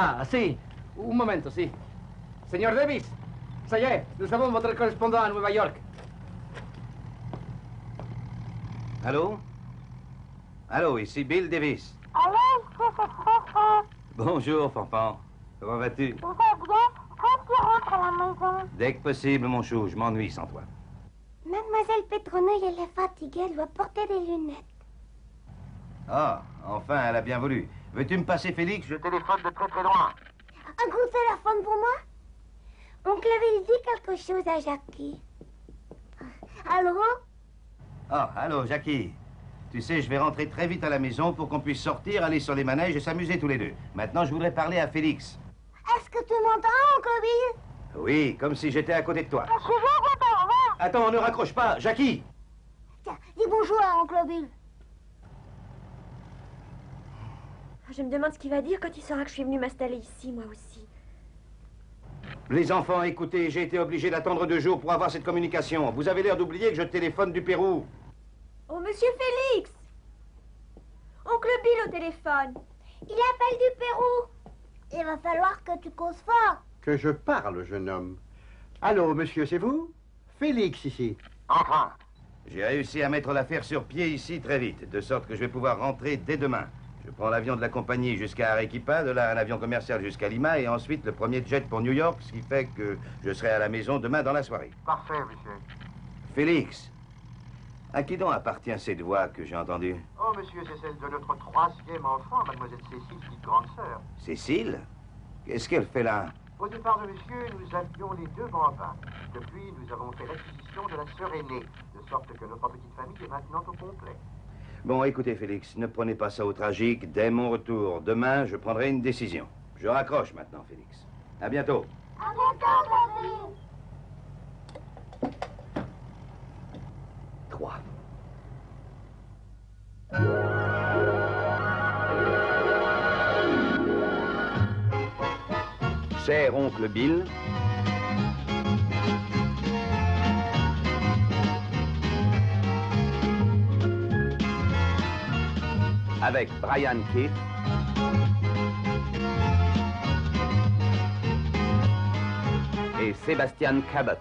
Ah, si. Un momento, si. Señor Davis, ça y est, nous avons votre correspondant à Nueva York. Allô? Allô, ici Bill Davis. Allô, c'est Fanfan. Bonjour, Fanfan. Comment vas-tu? Ça va bien? Quand tu rentres à la maison? Dès que possible, mon chou, je m'ennuie sans toi. Mademoiselle Petronille, elle est fatiguée, elle doit porter des lunettes. Ah, enfin, elle a bien voulu. Veux-tu me passer Félix? Je téléphone de très très loin. Un coup de téléphone pour moi? Oncle avait dit quelque chose à Jackie. Allô? Ah, allô, Jackie. Tu sais, je vais rentrer très vite à la maison pour qu'on puisse sortir, aller sur les manèges et s'amuser tous les deux. Maintenant, je voudrais parler à Félix. Est-ce que tu m'entends, Oncle Bill? Oui, comme si j'étais à côté de toi. Je suis bien content, hein? Attends, ne raccroche pas, Jackie! Tiens, dis bonjour à Oncle Bill. Je me demande ce qu'il va dire quand il saura que je suis venue m'installer ici, moi aussi. Les enfants, écoutez, j'ai été obligé d'attendre 2 jours pour avoir cette communication. Vous avez l'air d'oublier que je téléphone du Pérou. Oh, monsieur Félix! Oncle Bill au téléphone. Il appelle du Pérou. Il va falloir que tu causes fort. Que je parle, jeune homme. Allô, monsieur, c'est vous? Félix, ici. Enfin! J'ai réussi à mettre l'affaire sur pied ici très vite, de sorte que je vais pouvoir rentrer dès demain. Je prends l'avion de la compagnie jusqu'à Arequipa, de là un avion commercial jusqu'à Lima, et ensuite le premier jet pour New York, ce qui fait que je serai à la maison demain dans la soirée. Parfait, monsieur. Félix, à qui donc appartient cette voix que j'ai entendue? Oh, monsieur, c'est celle de notre 3e enfant, mademoiselle Cécile, petite grande sœur. Cécile? Qu'est-ce qu'elle fait là? Au départ de monsieur, nous avions les 2 bambins. Depuis, nous avons fait l'acquisition de la sœur aînée, de sorte que notre petite famille est maintenant au complet. Bon, écoutez, Félix, ne prenez pas ça au tragique. Dès mon retour, demain, je prendrai une décision. Je raccroche maintenant, Félix. À bientôt. À bientôt, Oncle Bill. 3. Cher oncle Bill, avec Brian Keith, et Sébastien Cabot.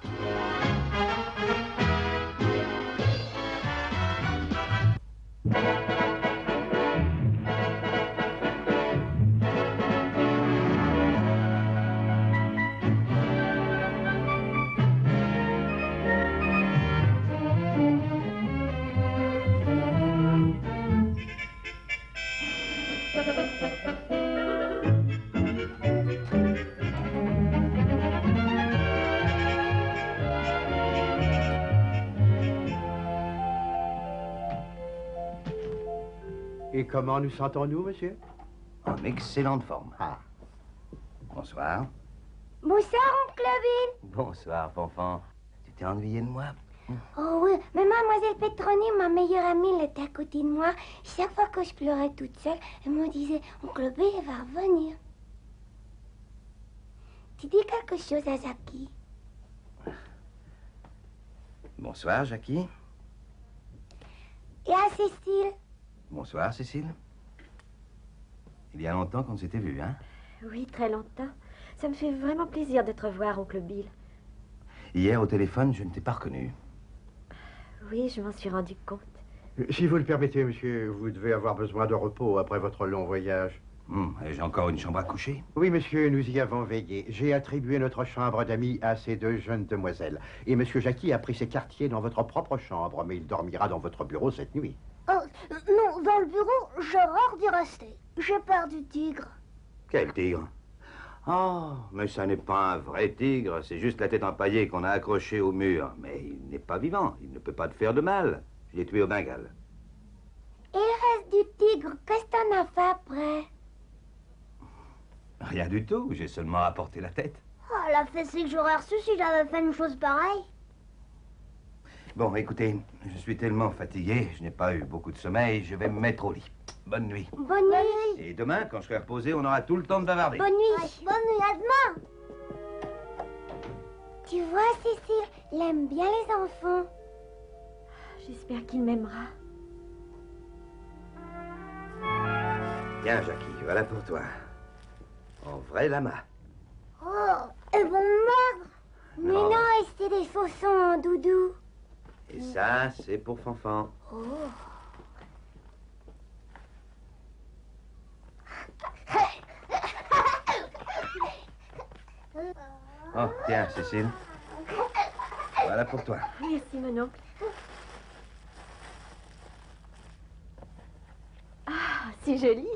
Et comment nous sentons-nous, monsieur? En excellente forme. Ah. Bonsoir. Bonsoir, Oncle Bill. Bonsoir, Fanfan. Tu t'es ennuyé de moi? Oh oui, mais mademoiselle Petronille, ma meilleure amie, elle était à côté de moi. Chaque fois que je pleurais toute seule, elle me disait, Oncle Bill, il va revenir. Tu dis quelque chose à Jackie? Bonsoir, Jackie. Et à Cécile? Bonsoir, Cécile. Il y a longtemps qu'on ne s'était vus, hein? Oui, très longtemps. Ça me fait vraiment plaisir de te revoir, oncle Bill. Hier, au téléphone, je ne t'ai pas reconnu. Oui, je m'en suis rendu compte. Si vous le permettez, monsieur, vous devez avoir besoin de repos après votre long voyage. Et j'ai encore une chambre à coucher? Oui, monsieur, nous y avons veillé. J'ai attribué notre chambre d'amis à ces 2 jeunes demoiselles. Et monsieur Jackie a pris ses quartiers dans votre propre chambre, mais il dormira dans votre bureau cette nuit. Oh, non, dans le bureau, j'ai horreur d'y rester. J'ai peur du tigre. Quel tigre? Oh, mais ça n'est pas un vrai tigre, c'est juste la tête empaillée qu'on a accrochée au mur. Mais il n'est pas vivant, il ne peut pas te faire de mal. Je l'ai tué au Bengale. Et le reste du tigre, qu'est-ce que t'en as fait après? Rien du tout, j'ai seulement apporté la tête. Oh, la fessée que j'aurais reçue si j'avais fait une chose pareille. Bon, écoutez, je suis tellement fatigué, je n'ai pas eu beaucoup de sommeil, je vais me mettre au lit. Bonne nuit. Bonne nuit. Et demain, quand je serai reposé, on aura tout le temps de bavarder. Bonne nuit. Bonne nuit, à demain. Tu vois, Cécile, il aime bien les enfants. J'espère qu'il m'aimera. Tiens, Jackie, voilà pour toi. En vrai lama. Oh, elles vont mordre. Mais Non. non, c'était des chaussons en doudou. Et ça, c'est pour Fanfan. Oh. Oh, tiens, Cécile. Voilà pour toi. Merci, mon oncle. Ah, c'est joli.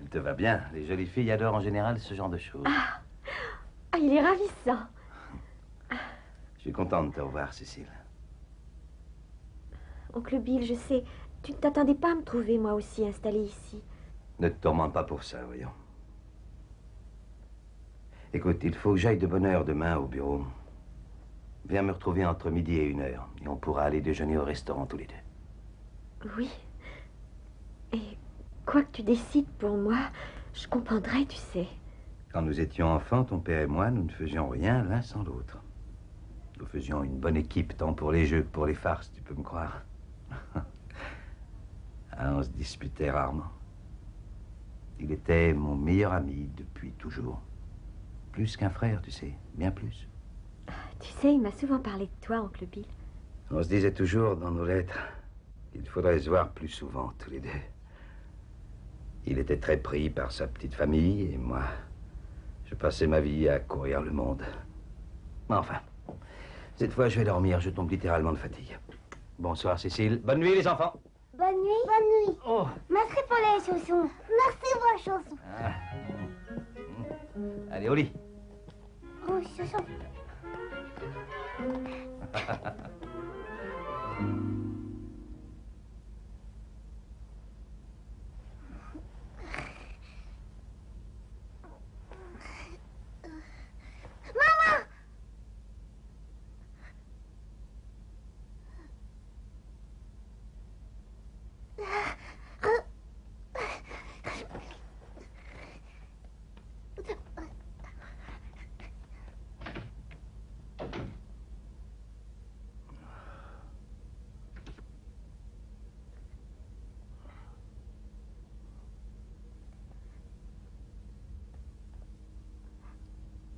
Il te va bien. Les jolies filles adorent en général ce genre de choses. Ah, il est ravissant. Je suis content de te revoir, Cécile. Oncle Bill, je sais, tu ne t'attendais pas à me trouver, moi aussi, installée ici. Ne te tourmente pas pour ça, voyons. Écoute, il faut que j'aille de bonne heure demain au bureau. Viens me retrouver entre midi et 1h, et on pourra aller déjeuner au restaurant tous les deux. Oui. Et quoi que tu décides pour moi, je comprendrai, tu sais. Quand nous étions enfants, ton père et moi, nous ne faisions rien l'un sans l'autre. Nous faisions une bonne équipe, tant pour les jeux que pour les farces, tu peux me croire. Ah, on se disputait rarement. Il était mon meilleur ami depuis toujours. Plus qu'un frère, tu sais, bien plus. Tu sais, il m'a souvent parlé de toi, oncle Bill. On se disait toujours dans nos lettres qu'il faudrait se voir plus souvent, tous les deux. Il était très pris par sa petite famille, et moi, je passais ma vie à courir le monde. Mais enfin, cette fois, je vais dormir, je tombe littéralement de fatigue. Bonsoir, Cécile. Bonne nuit, les enfants. Bonne nuit. Bonne nuit. Oh. Merci pour les chaussons. Merci pour les chaussons. Ah. Allez, au lit. Oh, chaussons. Maman!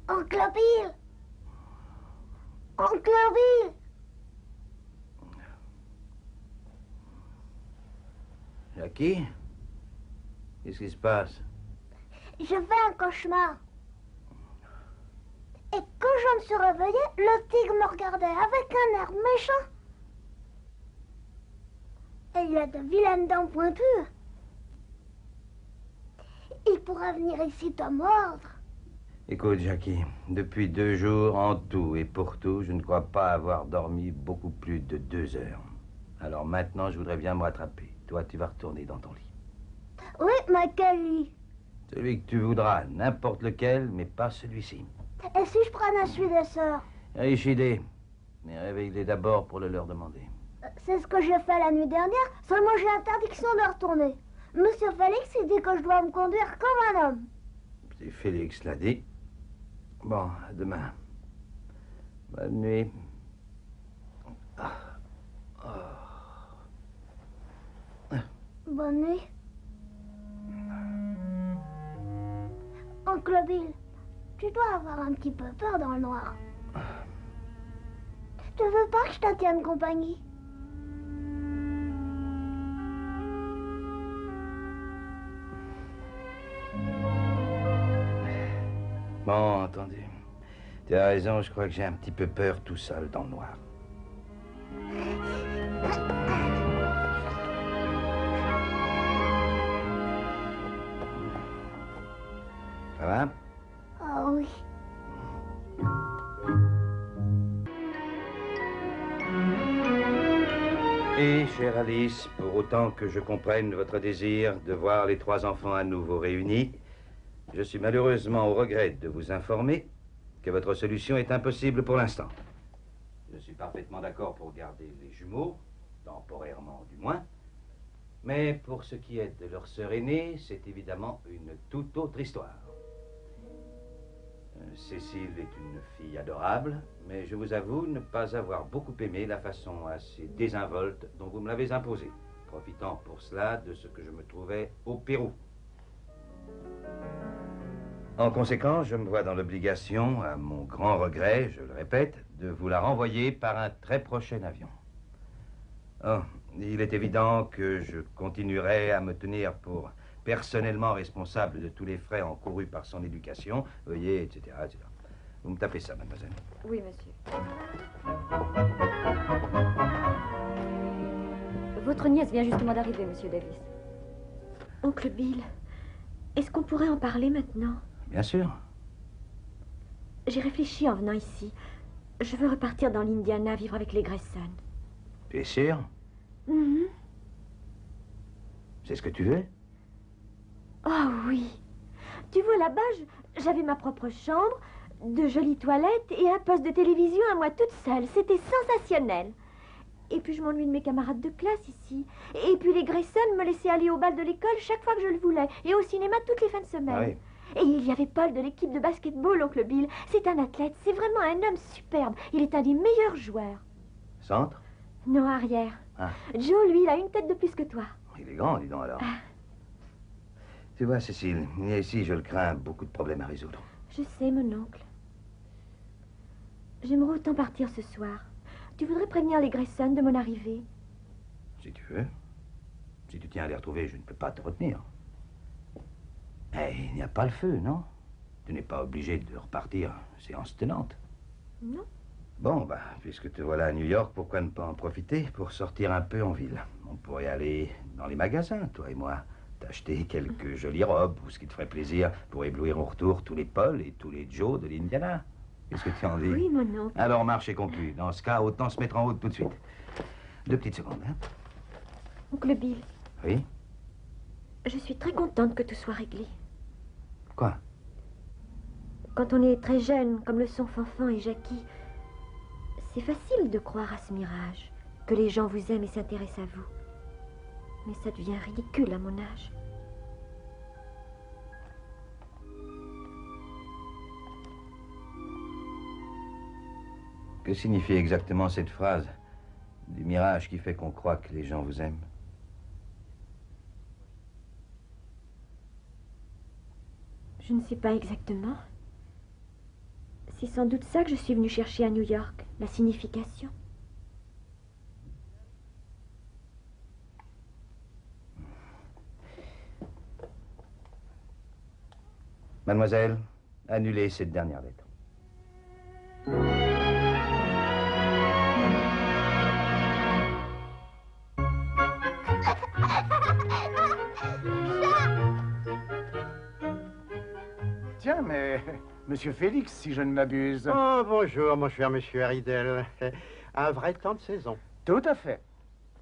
Oncle Bill! Oncle Bill! Jackie? Qu'est-ce qui se passe? Je fais un cauchemar. Et quand je me suis réveillée, le tigre me regardait avec un air méchant. Et il a de vilaines dents pointues. Il pourra venir ici te mordre. Écoute, Jackie, depuis 2 jours, en tout et pour tout, je ne crois pas avoir dormi beaucoup plus de 2 heures. Alors maintenant, je voudrais bien me rattraper. Toi, tu vas retourner dans ton lit. Oui, mais quel lit? Celui que tu voudras, n'importe lequel, mais pas celui-ci. Et si je prenais celui des sœurs? Riche idée. Mais réveille-les d'abord pour le leur demander. C'est ce que j'ai fait la nuit dernière, seulement j'ai interdiction de retourner. Monsieur Félix, il dit que je dois me conduire comme un homme. Si Félix l'a dit. Bon, à demain. Bonne nuit. Bonne nuit. Oncle Bill, tu dois avoir un petit peu peur dans le noir. Tu veux pas que je te tienne compagnie? Bon, entendu. Tu as raison, je crois que j'ai un petit peu peur tout seul dans le noir. Ça va? Oh oui. Et, chère Alice, pour autant que je comprenne votre désir de voir les 3 enfants à nouveau réunis, je suis malheureusement au regret de vous informer que votre solution est impossible pour l'instant. Je suis parfaitement d'accord pour garder les jumeaux, temporairement du moins, mais pour ce qui est de leur sœur aînée, c'est évidemment une toute autre histoire. Cécile est une fille adorable, mais je vous avoue ne pas avoir beaucoup aimé la façon assez désinvolte dont vous me l'avez imposée, profitant pour cela de ce que je me trouvais au Pérou. En conséquence, je me vois dans l'obligation, à mon grand regret, je le répète, de vous la renvoyer par un très prochain avion. Oh, il est évident que je continuerai à me tenir pour personnellement responsable de tous les frais encourus par son éducation, veuillez, etc., etc. Vous me tapez ça, mademoiselle. Oui, monsieur. Votre nièce vient justement d'arriver, monsieur Davis. Oncle Bill, est-ce qu'on pourrait en parler maintenant? Bien sûr. J'ai réfléchi en venant ici. Je veux repartir dans l'Indiana, vivre avec les Grayson. Tu es sûr? Mhm. C'est ce que tu veux? Oh oui. Tu vois, là-bas, j'avais ma propre chambre, de jolies toilettes et un poste de télévision à moi toute seule. C'était sensationnel. Et puis je m'ennuie de mes camarades de classe ici. Et puis les Grayson me laissaient aller au bal de l'école chaque fois que je le voulais. Et au cinéma toutes les fins de semaine. Ah oui. Et il y avait Paul de l'équipe de basketball, oncle Bill. C'est un athlète, c'est vraiment un homme superbe. Il est un des meilleurs joueurs. Centre? Non, arrière. Ah. Joe, lui, il a une tête de plus que toi. Il est grand, dis donc alors. Tu vois, Cécile, ici, je le crains, beaucoup de problèmes à résoudre. Je sais, mon oncle. J'aimerais autant partir ce soir. Tu voudrais prévenir les Grayson de mon arrivée? Si tu veux. Si tu tiens à les retrouver, je ne peux pas te retenir. Mais il n'y a pas le feu, non? Tu n'es pas obligé de repartir séance tenante. Non. Bon, bah, puisque te voilà à New York, pourquoi ne pas en profiter pour sortir un peu en ville? On pourrait aller dans les magasins, toi et moi, t'acheter quelques jolies robes ou ce qui te ferait plaisir pour éblouir au retour tous les Paul et tous les Joe de l'Indiana. Qu'est-ce que tu en dis? Oui, mon oncle. Alors, marche est conclu. Dans ce cas, autant se mettre en route tout de suite. 2 petites secondes, hein? Oncle Bill, Oui? je suis très contente que tout soit réglé. Quoi? Quand on est très jeune, comme le sont Fanfan et Jackie, c'est facile de croire à ce mirage, que les gens vous aiment et s'intéressent à vous. Mais ça devient ridicule à mon âge. Que signifie exactement cette phrase du mirage qui fait qu'on croit que les gens vous aiment? Je ne sais pas exactement. C'est sans doute ça que je suis venue chercher à New York, la signification. Mademoiselle, annulez cette dernière lettre. Tiens, mais Monsieur Félix, si je ne m'abuse. Oh, bonjour, mon cher monsieur Haridel. Un vrai temps de saison. Tout à fait.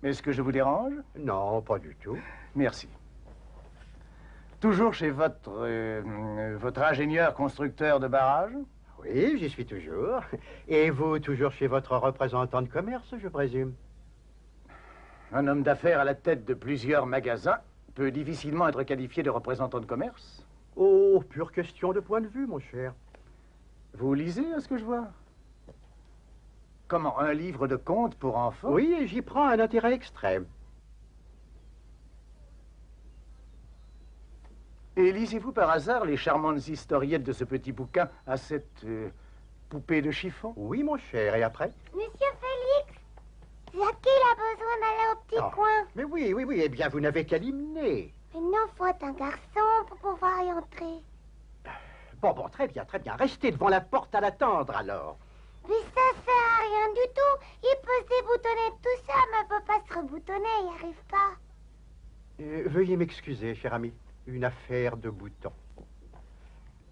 Est-ce que je vous dérange? Non, pas du tout. Merci. Toujours chez votre ingénieur constructeur de barrage? Oui, j'y suis toujours. Et vous, toujours chez votre représentant de commerce, je présume? Un homme d'affaires à la tête de plusieurs magasins peut difficilement être qualifié de représentant de commerce. Oh, pure question de point de vue, mon cher. Vous lisez, à ce que je vois? Comment, un livre de contes pour enfants? Oui, et j'y prends un intérêt extrême. Et lisez-vous par hasard les charmantes historiettes de ce petit bouquin à cette poupée de chiffon? Oui, mon cher, et après? Monsieur Félix, Jackie, il a besoin d'aller au petit Oh, coin. Mais oui, oui, oui, eh bien, vous n'avez qu'à l'imner. Mais non, faut être un garçon pour pouvoir y entrer. Bon, bon, très bien, très bien. Restez devant la porte à l'attendre, alors. Mais ça sert à rien du tout. Il peut se déboutonner tout seul, mais il peut pas se reboutonner, il n'y arrive pas. Veuillez m'excuser, cher ami. Une affaire de boutons.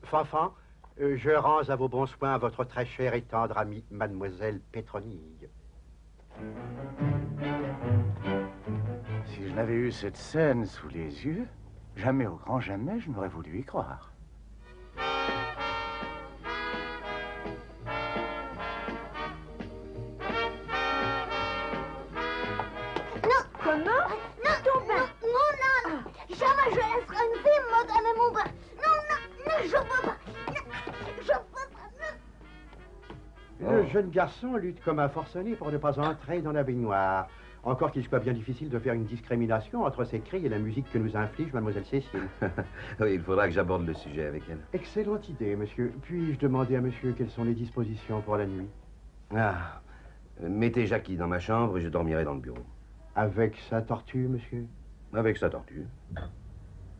Fanfan, je rends à vos bons soins votre très chère et tendre amie, mademoiselle Pétronille. Si je n'avais eu cette scène sous les yeux, jamais au grand jamais je n'aurais voulu y croire. Non. Comment? Non, Ton bain. non, non, non. Jamais je laisserai une fille me donner mon bain. Non, non, non, je peux pas. Non, je peux pas. Non. Le jeune garçon lutte comme un forcené pour ne pas entrer dans la baignoire. Encore qu'il soit bien difficile de faire une discrimination entre ces cris et la musique que nous inflige mademoiselle Cécile. Oui, il faudra que j'aborde le sujet avec elle. Excellente idée, monsieur. Puis-je demander à monsieur quelles sont les dispositions pour la nuit? Ah, mettez Jackie dans ma chambre et je dormirai dans le bureau. Avec sa tortue, monsieur? Avec sa tortue.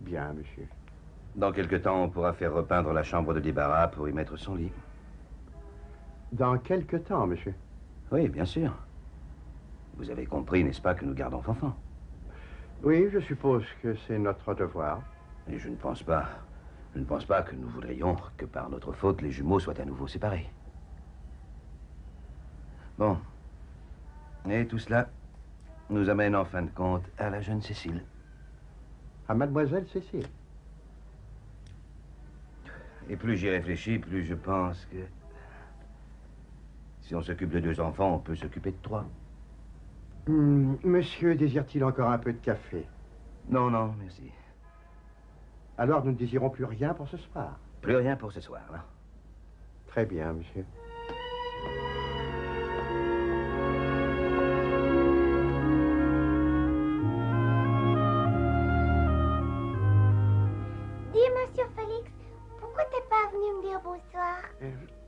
Bien, monsieur. Dans quelque temps, on pourra faire repeindre la chambre de débarras pour y mettre son lit. Dans quelque temps, monsieur? Oui, bien sûr. Vous avez compris, n'est-ce pas, que nous gardons Fanfan? Oui, je suppose que c'est notre devoir. Et je ne pense pas que nous voudrions que par notre faute, les jumeaux soient à nouveau séparés. Bon. Et tout cela nous amène en fin de compte à la jeune Cécile. À mademoiselle Cécile. Et plus j'y réfléchis, plus je pense que... si on s'occupe de 2 enfants, on peut s'occuper de 3. Monsieur désire-t-il encore un peu de café? Non, non, merci. Alors nous ne désirons plus rien pour ce soir. Plus rien pour ce soir, là. Très bien, monsieur. Dis, monsieur Félix, pourquoi t'es pas venu me dire bonsoir?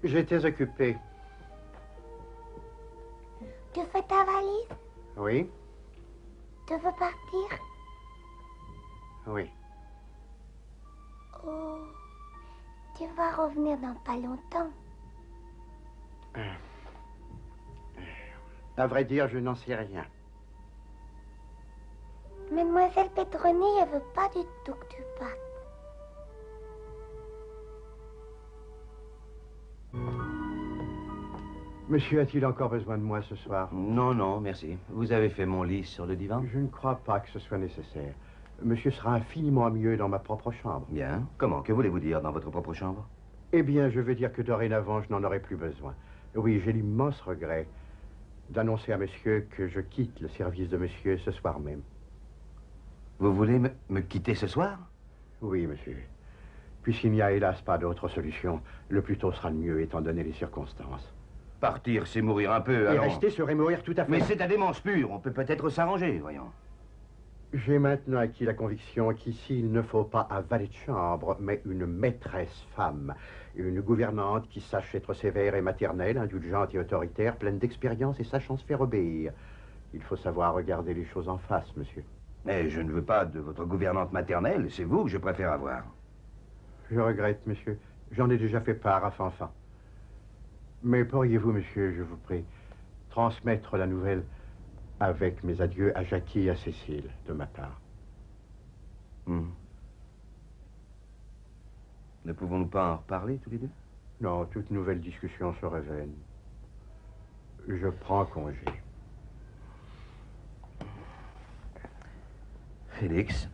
J'étais occupé. Tu fais ta valise? Oui? Tu veux partir? Oui. Oh, tu vas revenir dans pas longtemps. À vrai dire, je n'en sais rien. Mademoiselle Petroni, elle veut pas du tout que tu partes. Monsieur a-t-il encore besoin de moi ce soir? Non, non, merci. Vous avez fait mon lit sur le divan? Je ne crois pas que ce soit nécessaire. Monsieur sera infiniment mieux dans ma propre chambre. Bien. Comment? Que voulez-vous dire dans votre propre chambre? Eh bien, je veux dire que dorénavant, je n'en aurai plus besoin. Oui, j'ai l'immense regret d'annoncer à monsieur que je quitte le service de monsieur ce soir même. Vous voulez me quitter ce soir? Oui, monsieur. Puisqu'il n'y a hélas pas d'autre solution, le plus tôt sera le mieux étant donné les circonstances. Partir, c'est mourir un peu, Et alors... rester serait mourir tout à fait. Mais c'est la démence pure. On peut peut-être s'arranger, voyons. J'ai maintenant acquis la conviction qu'ici, il ne faut pas un valet de chambre, mais une maîtresse femme. Une gouvernante qui sache être sévère et maternelle, indulgente et autoritaire, pleine d'expérience et sachant se faire obéir. Il faut savoir regarder les choses en face, monsieur. Mais je ne veux pas de votre gouvernante maternelle. C'est vous que je préfère avoir. Je regrette, monsieur. J'en ai déjà fait part à Fanfan. Mais pourriez-vous, monsieur, je vous prie, transmettre la nouvelle avec mes adieux à Jackie et à Cécile, de ma part? Ne pouvons-nous pas en reparler, tous les deux? Non, toute nouvelle discussion serait vaine. Je prends congé. Félix?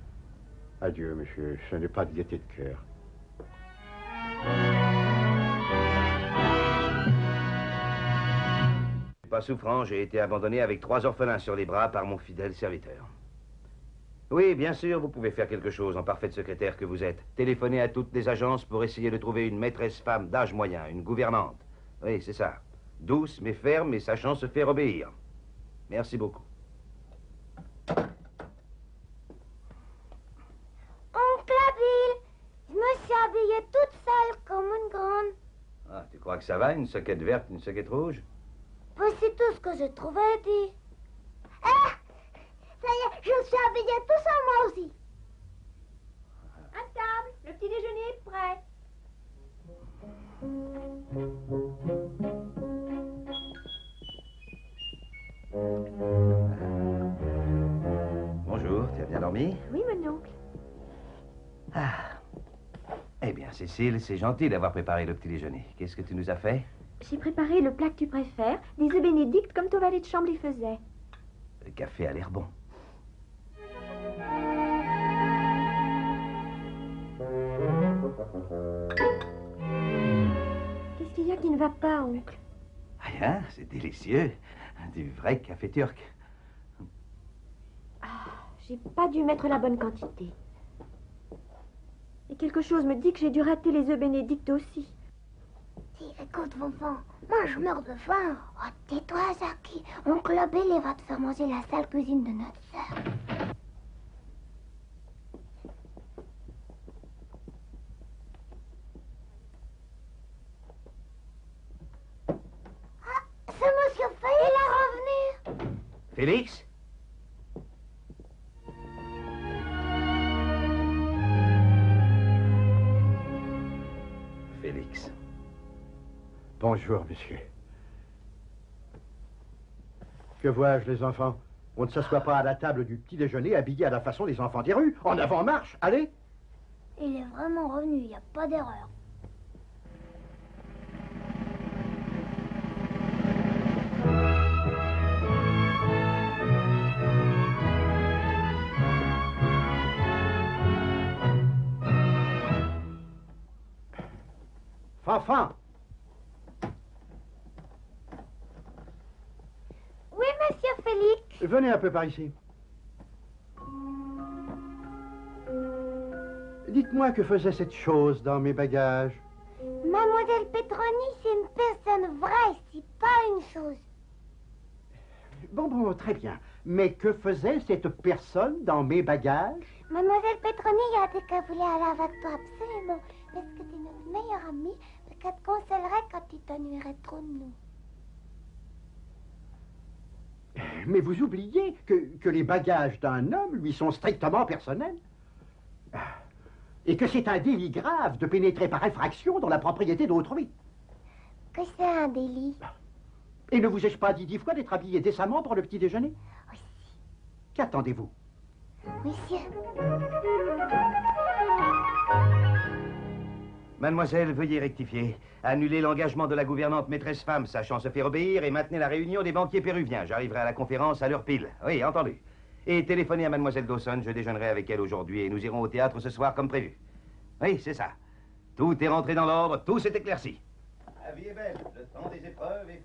Adieu, monsieur. Ce n'est pas de gaieté de cœur. Pas souffrant, j'ai été abandonné avec 3 orphelins sur les bras par mon fidèle serviteur. Oui, bien sûr, vous pouvez faire quelque chose en parfaite secrétaire que vous êtes. Téléphonez à toutes les agences pour essayer de trouver une maîtresse femme d'âge moyen, une gouvernante. Oui, c'est ça. Douce, mais ferme et sachant se faire obéir. Merci beaucoup. Oncle Bill, je me suis habillée toute seule comme une grande. Ah, tu crois que ça va, une soquette verte, une soquette rouge? C'est tout ce que je trouvais, dit. Ah! Ça y est, je me suis habillée tout seul, moi aussi. À table, le petit déjeuner est prêt. Bonjour, tu as bien dormi? Oui, mon oncle. Ah. Eh bien, Cécile, c'est gentil d'avoir préparé le petit déjeuner. Qu'est-ce que tu nous as fait? J'ai préparé le plat que tu préfères, des œufs bénédicts comme ton valet de chambre les faisait. Le café a l'air bon. Qu'est-ce qu'il y a qui ne va pas, oncle? Rien, c'est délicieux. Du vrai café turc. J'ai pas dû mettre la bonne quantité. Et quelque chose me dit que j'ai dû rater les œufs bénédicts aussi. Si, écoute, Fanfan, moi je meurs de faim. Oh, tais-toi, Zaki. Oncle Bill va te faire manger la sale cuisine de notre sœur. Ah, c'est Monsieur Fay, il est revenu. Félix? Félix. Bonjour, monsieur. Que vois-je, les enfants? On ne s'assoit pas à la table du petit déjeuner habillé à la façon des enfants des rues. En avant, marche, allez! Il est vraiment revenu, il n'y a pas d'erreur. Fanfan! Oui, Monsieur Félix. Venez un peu par ici. Dites-moi que faisait cette chose dans mes bagages. Mademoiselle Petroni, c'est une personne vraie, c'est pas une chose. Bon, très bien. Mais que faisait cette personne dans mes bagages? Mademoiselle Petroni a dit qu'elle voulait aller avec toi absolument. Parce que t'es notre meilleure amie, et qu'elle te consolerait quand tu t'ennuierais trop de nous. Mais vous oubliez que les bagages d'un homme lui sont strictement personnels. Et que c'est un délit grave de pénétrer par infraction dans la propriété d'autrui. Que c'est un délit. Et ne vous ai-je pas dit 10 fois d'être habillé décemment pour le petit déjeuner? Aussi. Qu'attendez-vous? Monsieur. Mademoiselle, veuillez rectifier. Annulez l'engagement de la gouvernante maîtresse femme, sachant se faire obéir, et maintenez la réunion des banquiers péruviens. J'arriverai à la conférence à l'heure pile. Oui, entendu. Et téléphonez à Mademoiselle Dawson, je déjeunerai avec elle aujourd'hui, et nous irons au théâtre ce soir comme prévu. Oui, c'est ça. Tout est rentré dans l'ordre, tout s'est éclairci. La vie est belle, le temps des épreuves est